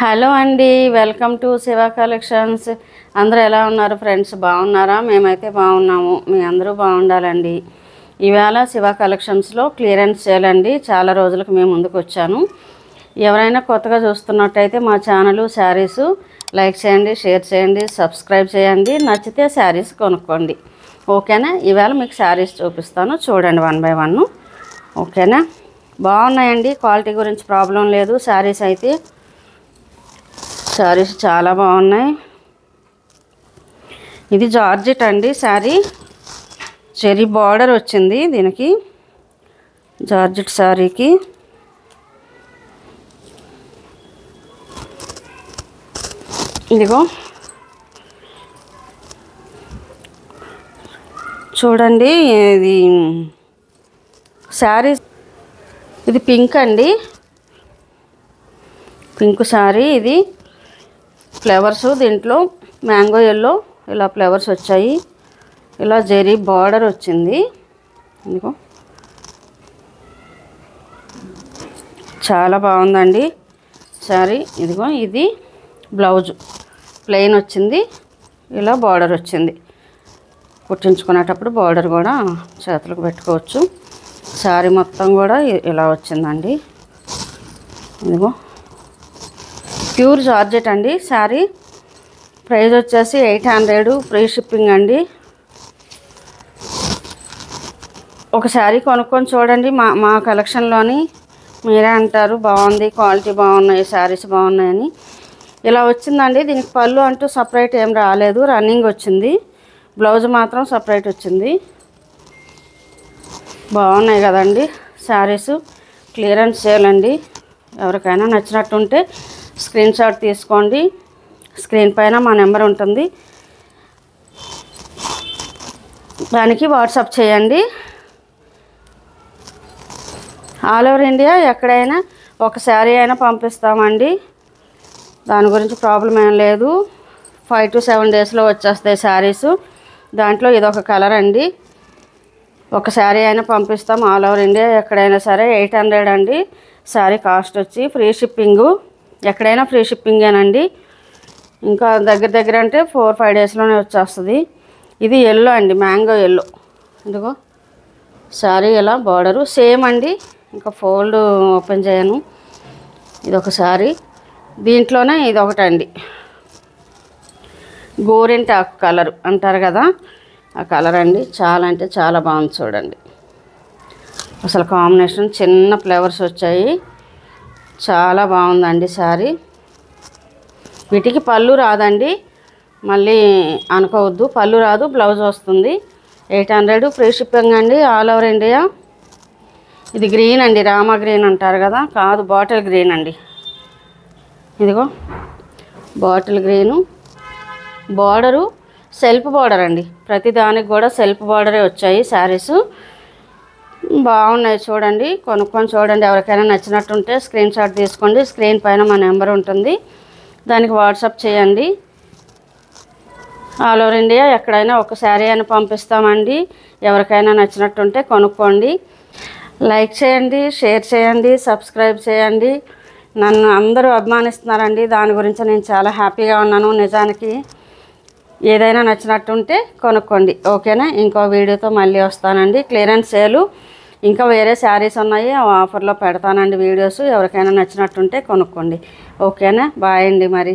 Hello అండి, welcome to Shiva collections. అందరూ ఎలా ఉన్నారు ఫ్రెండ్స్? బాగున్నారా? మేమైతే బాగున్నాము. మీ అందరూ బాగుండాలండి. ఇవాళ శివ కలెక్షన్స్లో క్లియరెన్స్ సేల్ అండి. చాలా రోజులకు మేము ముందుకు వచ్చాను. ఎవరైనా కొత్తగా చూస్తున్నట్టయితే మా ఛానల్ శారీస్ లైక్ చేయండి, షేర్ చేయండి, సబ్స్క్రైబ్ చేయండి. నచ్చితే శారీస్ కొనుక్కోండి. ఓకేనా? ఇవాళ మీకు శారీస్ చూపిస్తాను, చూడండి 1 by 1. ఓకేనా? బాగున్నాయండి, క్వాలిటీ గురించి ప్రాబ్లం లేదు. శారీస్ చాలా బాగున్నాయి. ఇది జార్జెట్ అండి శారీ. చెరీ బార్డర్ వచ్చింది దీనికి, జార్జెట్ శారీకి. ఇదిగో చూడండి, ఇది శారీ. ఇది పింక్ అండి, పింక్ శారీ. ఇది ఫ్లవర్స్, దీంట్లో మ్యాంగో ఎల్లో ఇలా ఫ్లవర్స్ వచ్చాయి. ఇలా జెరీ బార్డర్ వచ్చింది. ఇదిగో చాలా బాగుందండి శారీ. ఇదిగో ఇది బ్లౌజ్ ప్లెయిన్ వచ్చింది, ఇలా బార్డర్ వచ్చింది. కుట్టించుకునేటప్పుడు బార్డర్ కూడా చేతులకు పెట్టుకోవచ్చు. శారీ మొత్తం కూడా ఇలా వచ్చిందండి. ఇదిగో ప్యూర్ జార్జెట్ అండి శారీ. ప్రైస్ వచ్చేసి 800, ఫ్రీ షిప్పింగ్ అండి. ఒక శారీ కొనుక్కొని చూడండి మా కలెక్షన్లోని. మీరే అంటారు బాగుంది, క్వాలిటీ బాగున్నాయి, శారీస్ బాగున్నాయని. ఇలా వచ్చిందండి. దీనికి పళ్ళు అంటూ సపరేట్ ఏం రాలేదు, రన్నింగ్ వచ్చింది. బ్లౌజ్ మాత్రం సపరేట్ వచ్చింది. బాగున్నాయి కదండి శారీస్. క్లియరెన్స్ సేల్ అండి. ఎవరికైనా నచ్చినట్టుంటే స్క్రీన్ షాట్ తీసుకోండి. స్క్రీన్ పైన మా నెంబర్ ఉంటుంది, దానికి వాట్సాప్ చేయండి. ఆల్ ఓవర్ ఇండియా ఎక్కడైనా ఒక శారీ అయినా పంపిస్తామండి. దాని గురించి ప్రాబ్లం ఏం లేదు. 5 to 7 డేస్లో వచ్చేస్తాయి శారీస్. దాంట్లో ఇదొక కలర్ అండి. ఒక శారీ అయినా పంపిస్తాం ఆల్ ఓవర్ ఇండియా ఎక్కడైనా సరే. 800 అండి శారీ కాస్ట్ వచ్చి. ఫ్రీ షిప్పింగు, ఎక్కడైనా ఫ్రీ షిప్పింగేనండి. ఇంకా దగ్గర అంటే 4-5 డేస్లోనే వచ్చేస్తుంది. ఇది ఎల్లో అండి, మ్యాంగో ఎల్లో. ఇదిగో శారీ ఇలా బార్డరు సేమ్ అండి. ఇంకా ఫోల్డ్ ఓపెన్ చేయను. ఇదొక శారీ. దీంట్లోనే ఇదొకటండి, గోరింటాకు కలర్ అంటారు కదా, ఆ కలర్ అండి. చాలా అంటే చాలా బాగుంది చూడండి. అసలు కాంబినేషన్ చిన్న ఫ్లవర్స్ వచ్చాయి. చాలా బాగుందండి శారీ. వీటికి పళ్ళు రాదండి, మళ్ళీ అనుకోవద్దు. పళ్ళు రాదు, బ్లౌజ్ వస్తుంది. 800, ఫ్రీ షిప్పింగ్ అండి ఆల్ ఓవర్ ఇండియా. ఇది గ్రీన్ అండి, రామా గ్రీన్ అంటారు కదా, కాదు బాటిల్ గ్రీన్ అండి. ఇదిగో bottle green. Border self border అండి. ప్రతి దానికి కూడా సెల్ఫ్ బార్డరే వచ్చాయి శారీస్. బాగున్నాయి చూడండి, కొనుక్కొని చూడండి. ఎవరికైనా నచ్చినట్టుంటే స్క్రీన్ షాట్ తీసుకోండి. స్క్రీన్ పైన మా నెంబర్ ఉంటుంది, దానికి వాట్సాప్ చేయండి. ఆల్ ఓవర్ ఇండియా ఎక్కడైనా ఒక శారీ అయినా పంపిస్తామండి. ఎవరికైనా నచ్చినట్టుంటే కొనుక్కోండి. లైక్ చేయండి, షేర్ చేయండి, సబ్స్క్రైబ్ చేయండి. నన్ను అందరూ అభిమానిస్తున్నారండి, దాని గురించి నేను చాలా హ్యాపీగా ఉన్నాను. నిజానికి ఏదైనా నచ్చినట్టుంటే కొనుక్కోండి. ఓకేనా? ఇంకో వీడియోతో మళ్ళీ వస్తానండి. క్లియరెన్స్ సేలు ఇంకా వేరే శారీస్ ఉన్నాయి, ఆ ఆఫర్లో పెడతానండి వీడియోస్. ఎవరికైనా నచ్చినట్టుంటే కొనుక్కోండి. ఓకేనా? బాయ్ అండి మరి.